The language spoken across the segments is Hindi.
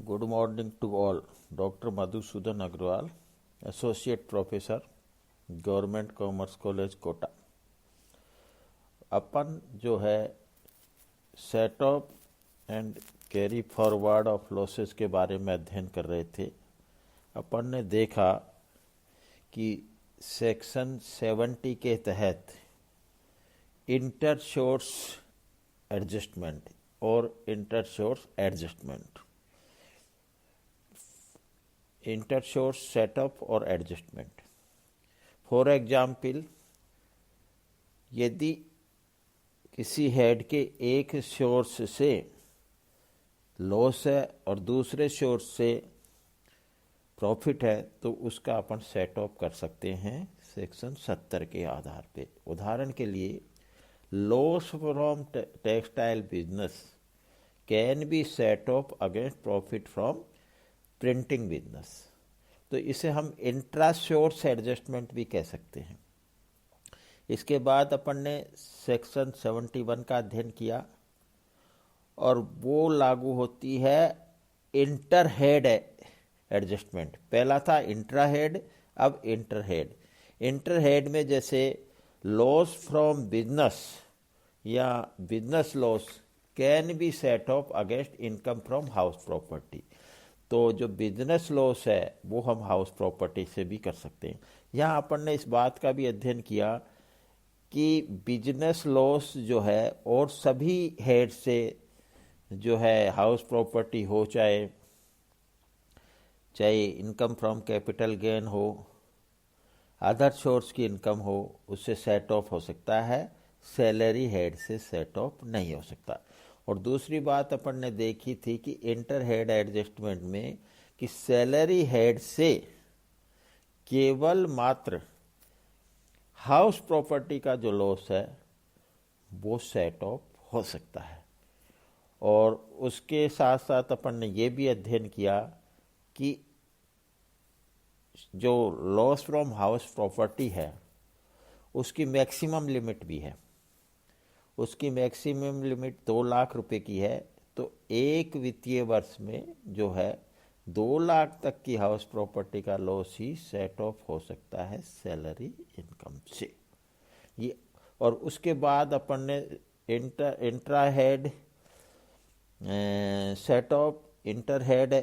Good morning to all. Doctor Madhusudan Agrawal, associate professor, government commerce college Kota. अपन जो है set off and carry forward of losses के बारे में अध्ययन कर रहे थे। अपन ने देखा कि सेक्शन 70 के तहत इंटरशोर्स एडजस्टमेंट और इंटरशोर्स एडजस्टमेंट, इंटरशोर्स सेटअप और एडजस्टमेंट। फॉर एग्जाम्पल, यदि किसी हेड के एक सोर्स से लॉस है और दूसरे सोर्स से प्रॉफिट है तो उसका अपन सेट ऑफ कर सकते हैं सेक्शन 70 के आधार पे। उदाहरण के लिए, loss from textile business can be set of against profit from printing business. तो इसे हम इंट्रा सोर्स एडजस्टमेंट भी कह सकते हैं। इसके बाद अपन ने सेक्शन 71 का अध्ययन किया और वो लागू होती है इंटर हेड एडजस्टमेंट। पहला था इंट्रा हेड, अब इंटर हेड। इंटर हेड में जैसे लॉस फ्रॉम बिजनेस या business loss can be set of against income from house property. तो जो बिजनेस लॉस है वो हम हाउस प्रॉपर्टी से भी कर सकते हैं। यहाँ अपन ने इस बात का भी अध्ययन किया कि बिजनेस लॉस जो है और सभी हेड से जो है हाउस प्रॉपर्टी हो, चाहे इनकम फ्रॉम कैपिटल गेन हो, अदर सोर्स की इनकम हो, उससे सेट ऑफ हो सकता है। सैलरी हेड से सेट ऑफ नहीं हो सकता। और दूसरी बात अपन ने देखी थी कि इंटर हेड एडजस्टमेंट में कि सैलरी हेड से केवल मात्र हाउस प्रॉपर्टी का जो लॉस है वो सेट ऑफ हो सकता है। और उसके साथ साथ अपन ने ये भी अध्ययन किया कि जो लॉस फ्रॉम हाउस प्रॉपर्टी है उसकी मैक्सिमम लिमिट भी है। उसकी मैक्सिमम लिमिट 2 लाख रुपए की है। तो एक वित्तीय वर्ष में जो है 2 लाख तक की हाउस प्रॉपर्टी का लॉस ही सेट ऑफ हो सकता है सैलरी इनकम से। ये और उसके बाद अपन ने intra head set of, inter head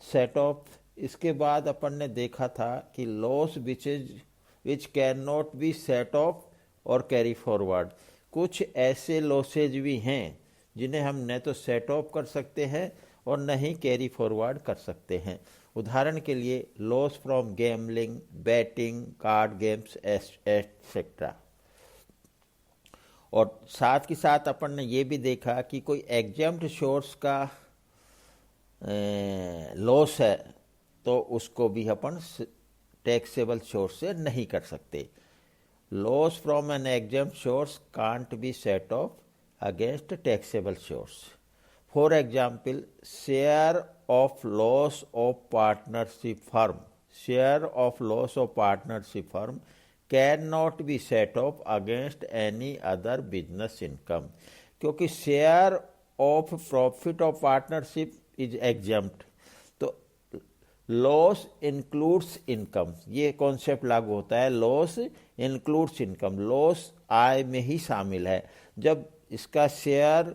set of. इसके बाद अपन ने देखा था कि loss which can not be set of और कैरी फॉरवर्ड। कुछ ऐसे लॉसेज भी हैं जिन्हें हम न तो सेट ऑफ कर सकते हैं और न ही कैरी फॉरवर्ड कर सकते हैं। उदाहरण के लिए, loss from gambling, batting, card games etcetera. और साथ के साथ अपन ने ये भी देखा कि कोई एग्जेम्प्ट सोर्स का लॉस है तो उसको भी अपन टैक्सेबल सोर्स से नहीं कर सकते। Loss from an exempt source can't be set off against taxable source. For example, share of loss of partnership firm cannot be set off against any other business income. क्योंकि share of profit of partnership is exempt, तो लॉस इंक्लूड्स इनकम, ये कॉन्सेप्ट लागू होता है। लॉस इंक्लूड्स इनकम, लॉस आय में ही शामिल है। जब इसका share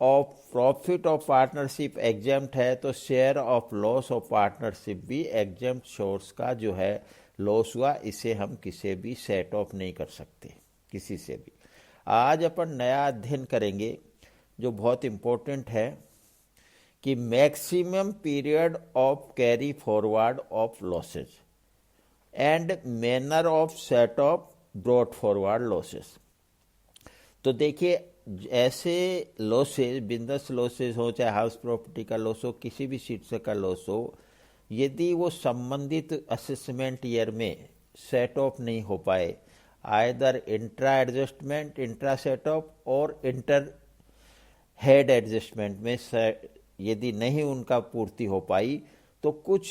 of profit of partnership exempt है तो share of loss of partnership भी एग्जेम्प्ट सोर्स का जो है लॉस हुआ। इसे हम किसी भी सेट ऑफ नहीं कर सकते, किसी से भी। आज अपन नया अध्ययन करेंगे जो बहुत इम्पोर्टेंट है कि maximum period of carry forward of losses and manner of set of brought forward losses. तो देखिए, ऐसे लॉसेज, बिजनेस लॉसेज हो, चाहे हाउस प्रॉपर्टी का लॉस हो, किसी भी चीज का लॉस हो, यदि वो संबंधित असेसमेंट ईयर में सेट ऑफ नहीं हो पाए, either intra adjustment, intra set of और इंटर हेड एडजस्टमेंट में यदि नहीं उनका पूर्ति हो पाई, तो कुछ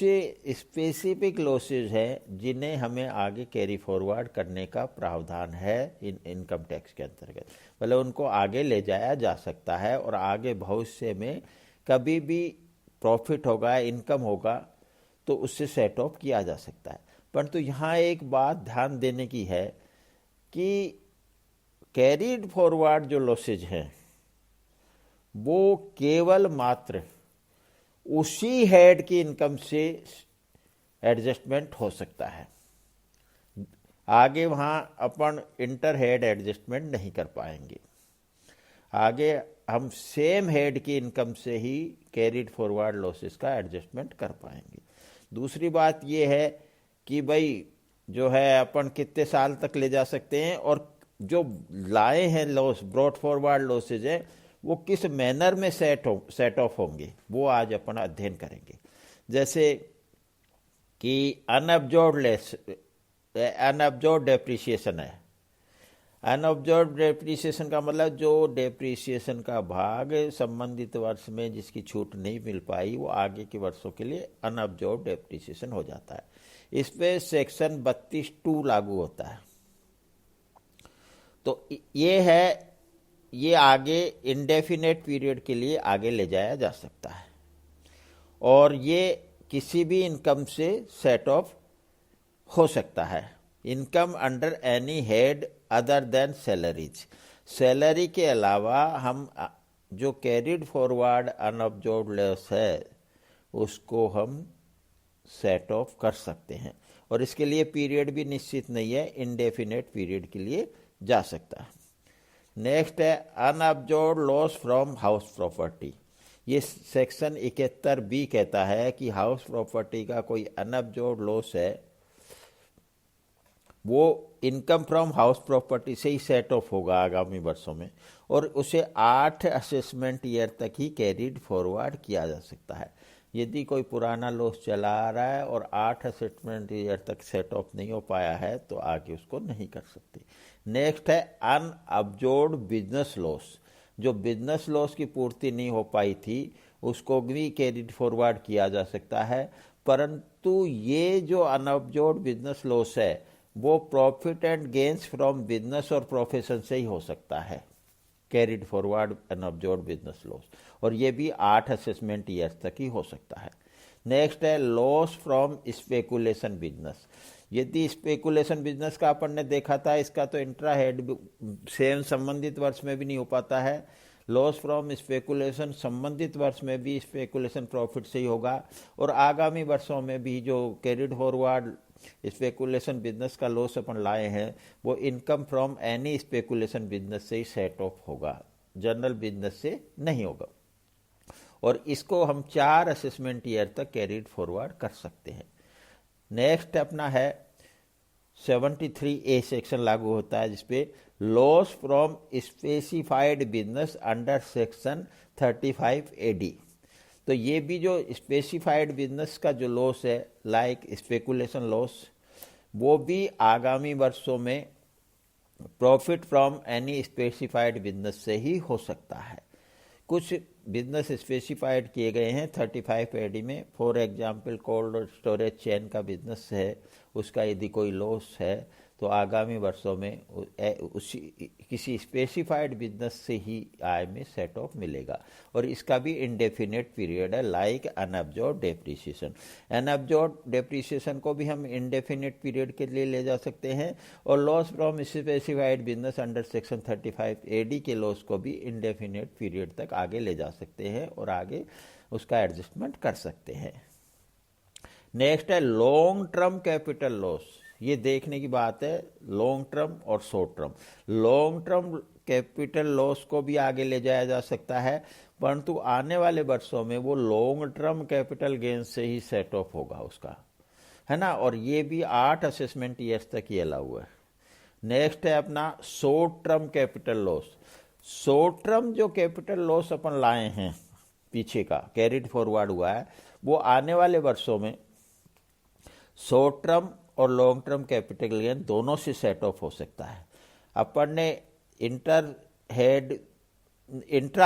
स्पेसिफिक लॉसेज हैं जिन्हें हमें आगे कैरी फॉरवर्ड करने का प्रावधान है इनकम टैक्स के अंतर्गत। मतलब उनको आगे ले जाया जा सकता है और आगे भविष्य में कभी भी प्रॉफिट होगा, इनकम होगा, तो उससे सेट ऑफ किया जा सकता है। परंतु यहाँ एक बात ध्यान देने की है कि कैरीड फॉरवर्ड जो लॉसेज हैं वो केवल मात्र उसी हेड की इनकम से एडजस्टमेंट हो सकता है, आगे वहाँ अपन इंटर हेड एडजस्टमेंट नहीं कर पाएंगे। आगे हम सेम हेड की इनकम से ही कैरिड फॉरवर्ड लॉसेस का एडजस्टमेंट कर पाएंगे। दूसरी बात ये है कि भाई जो है अपन कितने साल तक ले जा सकते हैं, और जो लाए हैं लॉस, ब्रॉट फॉरवर्ड लॉसेज है, वो किस मैनर में सेट ऑफ होंगे, वो आज अपन अध्ययन करेंगे। जैसे कि अनअब्जॉर्ब्ड डेप्रिसिएशन है। अनअब्जॉर्ब्ड डेप्रिसिएशन का मतलब जो डेप्रिसिएशन का भाग संबंधित वर्ष में जिसकी छूट नहीं मिल पाई, वो आगे के वर्षों के लिए अनअब्जॉर्ब्ड डेप्रिसिएशन हो जाता है। इस पे सेक्शन 32(2) लागू होता है। तो ये आगे इंडेफिनेट पीरियड के लिए आगे ले जाया जा सकता है, और ये किसी भी इनकम से सेट ऑफ हो सकता है। Income under any head other than salaries, salary के अलावा हम जो कैरिड फॉरवर्ड अनअब्जॉर्ब्ड लॉस है उसको हम सेट ऑफ कर सकते हैं, और इसके लिए पीरियड भी निश्चित नहीं है, इंडेफिनेट पीरियड के लिए जा सकता है। नेक्स्ट है अनअब्जॉर्ब्ड लॉस फ्रॉम हाउस प्रॉपर्टी। ये सेक्शन 71(b) कहता है कि हाउस प्रॉपर्टी का कोई अनअब्जॉर्ब्ड लॉस है, वो इनकम फ्रॉम हाउस प्रॉपर्टी से ही सेट ऑफ होगा आगामी वर्षों में, और उसे 8 असेसमेंट ईयर तक ही कैरिड फॉरवर्ड किया जा सकता है। यदि कोई पुराना लॉस चला आ रहा है और 8 असेसमेंट ईयर तक सेट ऑफ नहीं हो पाया है, तो आगे उसको नहीं कर सकते। नेक्स्ट है अनअब्जॉर्ब्ड बिजनेस लॉस। जो बिजनेस लॉस की पूर्ति नहीं हो पाई थी उसको भी कैरिड फॉरवर्ड किया जा सकता है, परंतु ये जो अनअब्जॉर्ब्ड बिजनेस लॉस है वो profit and gains from business और प्रोफेशन से ही हो सकता है, कैरिड फॉरवर्ड अनअब्जॉर्ब्ड बिजनेस लॉस, और ये भी 8 असेसमेंट ईयर्स तक ही हो सकता है। नेक्स्ट है लॉस फ्रॉम स्पेकुलेशन बिजनेस। यदि स्पेकुलेशन बिजनेस का अपन ने देखा था, इसका तो इंट्रा हेड सेम संबंधित वर्ष में भी नहीं हो पाता है। लॉस फ्रॉम स्पेकुलेशन संबंधित वर्ष में भी स्पेकुलेशन प्रॉफिट से ही होगा, और आगामी वर्षों में भी जो कैरिड फॉरवर्ड स्पेकुलेशन बिजनेस का लॉस अपन लाए हैं वो income from any speculation business से ही सेट ऑफ होगा, जनरल बिजनेस से नहीं होगा, और इसको हम 4 असेसमेंट ईयर तक कैरिड फॉरवर्ड कर सकते हैं। नेक्स्ट अपना है 73(a) सेक्शन लागू होता है, जिसपे loss from specified business under section 35 AD। तो ये भी जो स्पेसिफाइड बिजनेस का जो लॉस है, लाइक स्पेकुलेशन लॉस, वो भी आगामी वर्षों में profit from any specified business से ही हो सकता है। कुछ बिजनेस स्पेसिफाइड किए गए हैं 35 AD में। For example cold storage chain का बिजनेस है, उसका यदि कोई लॉस है तो आगामी वर्षों में उसी किसी स्पेसिफाइड बिजनेस से ही आय में सेट ऑफ मिलेगा, और इसका भी इंडेफिनेट पीरियड है, लाइक अनअब्जॉर्ब्ड डेप्रिसिएशन। अनअब्जॉर्ब्ड डेप्रिसिएशन को भी हम इंडेफिनेट पीरियड के लिए ले जा सकते हैं, और loss from specified business under section 35 AD के लॉस को भी इंडेफिनेट पीरियड तक आगे ले जा सकते हैं, और आगे उसका एडजस्टमेंट कर सकते हैं। नेक्स्ट है लॉन्ग टर्म कैपिटल लॉस। ये देखने की बात है लॉन्ग टर्म और short term. Long term capital loss को भी आगे ले जाया जा सकता है, परंतु आने वाले वर्षों में वो लॉन्ग टर्म कैपिटल गेन से ही सेट ऑफ होगा उसका, है ना, और ये भी 8 असेसमेंट ईयर्स तक ही अलाउ है। नेक्स्ट है अपना short term capital loss. Short term जो कैपिटल लॉस अपन लाए हैं पीछे का कैरिड फॉरवर्ड हुआ है, वो आने वाले वर्षों में शॉर्ट टर्म और लॉन्ग टर्म कैपिटल गेन दोनों से सेट ऑफ हो सकता है। अपन ने इंट्रा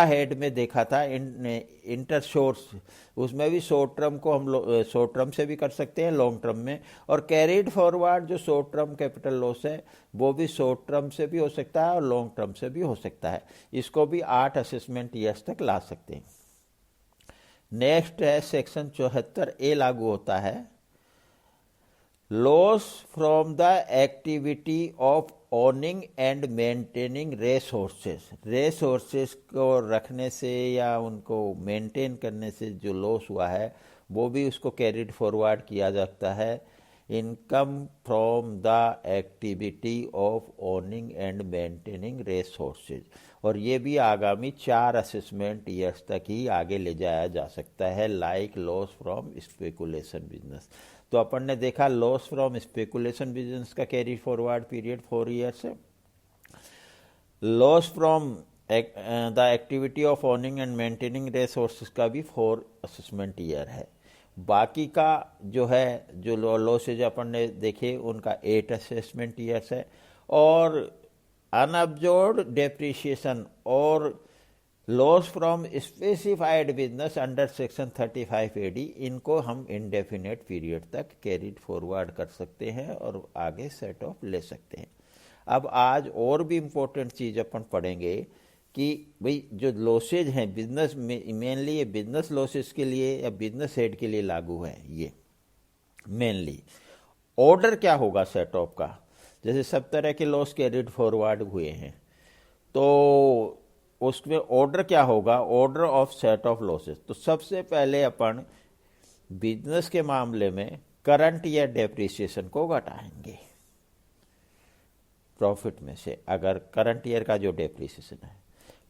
हेड में देखा था, इंटर शोर्स, उसमें भी शॉर्ट टर्म को हम शॉर्ट टर्म से भी कर सकते हैं, लॉन्ग टर्म में, और कैरिड फॉरवर्ड जो शॉर्ट टर्म कैपिटल लॉस है वो भी शॉर्ट टर्म से भी हो सकता है और लॉन्ग टर्म से भी हो सकता है। इसको भी 8 असेसमेंट ईयर्स तक ला सकते हैं। नेक्स्ट है सेक्शन 74A लागू होता है, loss from the activity of owning and maintaining resources को रखने से या उनको मेंटेन करने से जो लॉस हुआ है वो भी उसको कैरिड फॉरवर्ड किया जाता है। Income from the activity of owning and maintaining resources, और ये भी आगामी 4 असेसमेंट ईयर्स तक ही आगे ले जाया जा सकता है, like loss from speculation business. तो अपन ने देखा लॉस फ्रॉम स्पेकुलेशन बिजनेस का कैरी फॉरवर्ड पीरियड 4 ईयर्स है, loss from the activity of owning and maintaining resources का भी 4 असेसमेंट ईयर है। बाकी का जो है जो लॉसेज अपन ने देखे उनका 8 असेसमेंट ईयर्स है, और अनअब्जॉर्ब्ड डेप्रिसिएशन और loss from specified business under section 35AD इनको हम इंडेफिनेट पीरियड तक कैरिड फॉरवर्ड कर सकते हैं और आगे सेट ऑफ ले सकते हैं। अब आज और भी इम्पोर्टेंट चीज़ अपन पढ़ेंगे कि भाई जो लॉसेज हैं बिजनेस में, मेनली ये बिजनेस लॉसेज के लिए या बिजनेस हेड के लिए लागू है। ये मेनली ऑर्डर क्या होगा सेट ऑफ का, जैसे सब तरह के लॉस कैरिड फॉरवर्ड हुए हैं तो उसमें ऑर्डर क्या होगा, order of set of losses. तो सबसे पहले अपन बिजनेस के मामले में करंट ईयर डेप्रिसिएशन को घटाएंगे प्रॉफिट में से, अगर करंट ईयर का जो डेप्रिसिएशन है।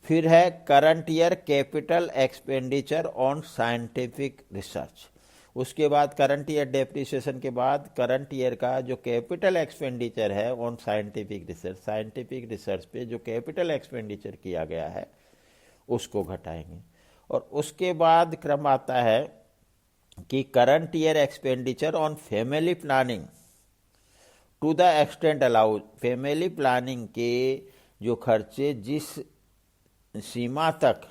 फिर है current year capital expenditure on scientific research. उसके बाद करंट ईयर डेप्रिसिएशन के बाद करंट ईयर का जो कैपिटल एक्सपेंडिचर है ऑन साइंटिफिक रिसर्च पे जो कैपिटल एक्सपेंडिचर किया गया है उसको घटाएंगे। और उसके बाद क्रम आता है कि current year expenditure on family planning to the extent allowed. Family planning के जो खर्चे जिस सीमा तक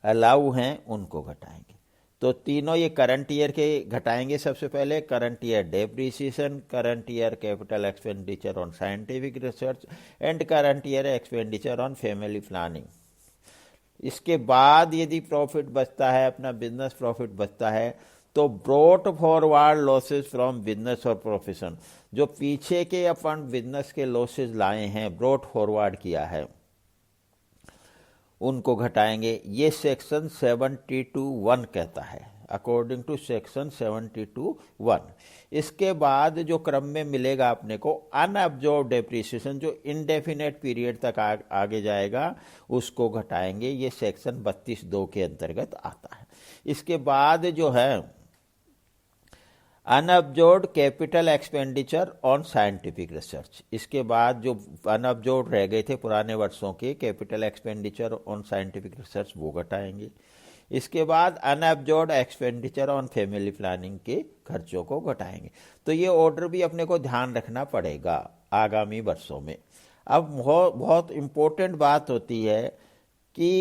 अलाउ हैं उनको घटाएंगे। तो तीनों ये करंट ईयर के घटाएंगे। सबसे पहले current year depreciation, current year capital expenditure on scientific research and current year expenditure on family planning. इसके बाद यदि प्रॉफिट बचता है, अपना बिजनेस प्रॉफिट बचता है, तो brought forward losses from business और प्रोफेशन, जो पीछे के अपन बिजनेस के लॉसेज लाए हैं, ब्रॉट फॉरवर्ड किया है, उनको घटाएंगे। ये सेक्शन 72(1) कहता है, अकॉर्डिंग टू सेक्शन 72(1). इसके बाद जो क्रम में मिलेगा अपने को अनअब्जॉर्ब्ड डेप्रिसिएशन, जो इनडेफिनेट पीरियड तक आगे जाएगा, उसको घटाएंगे। ये सेक्शन 32(2) के अंतर्गत आता है। इसके बाद जो है unabsorbed capital expenditure on scientific research, इसके बाद जो अनअब्जॉर्ब्ड रह गए थे पुराने वर्षों के capital expenditure on scientific research वो घटाएंगे। इसके बाद अनअब्जॉर्ब्ड एक्सपेंडिचर ऑन फैमिली प्लानिंग के खर्चों को घटाएंगे। तो ये ऑर्डर भी अपने को ध्यान रखना पड़ेगा आगामी वर्षों में। अब बहुत इम्पोर्टेंट बात होती है कि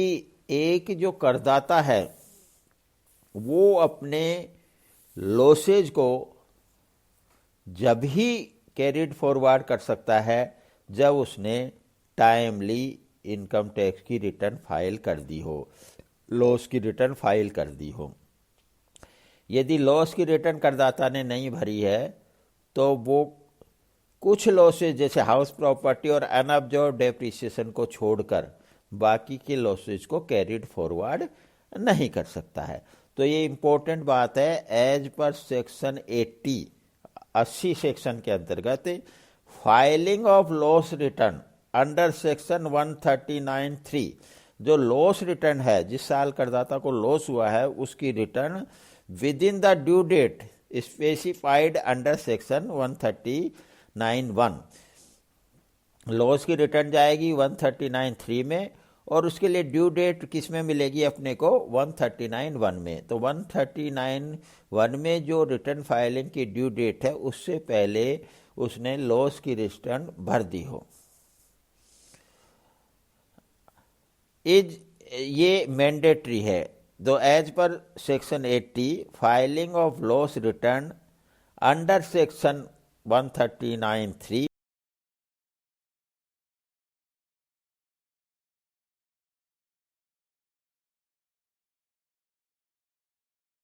एक जो करदाता है वो अपने लॉसेज को जब ही कैरिड फॉरवर्ड कर सकता है जब उसने टाइमली इनकम टैक्स की रिटर्न फाइल कर दी हो, लॉस की रिटर्न फाइल कर दी हो। यदि लॉस की रिटर्न करदाता ने नहीं भरी है तो वो कुछ लॉसेज जैसे हाउस प्रॉपर्टी और अनअब्जॉर्ब्ड डेप्रिसिएशन को छोड़कर बाकी के लॉसेज को कैरिड फॉरवर्ड नहीं कर सकता है। तो ये इंपॉर्टेंट बात है। एज पर सेक्शन 80 सेक्शन के अंतर्गत filing of loss return under section 139(3), जो लॉस रिटर्न है, जिस साल करदाता को लॉस हुआ है उसकी return within the due date specified under section 139(1). Loss की रिटर्न जाएगी 139(3) में और उसके लिए ड्यू डेट किस में मिलेगी अपने को, 139(1) में। तो 139(1) में जो रिटर्न फाइलिंग की ड्यू डेट है उससे पहले उसने लॉस की रिटर्न भर दी हो। ये मैंडेटरी है। तो एज पर section 80 filing of loss return under section 139(3)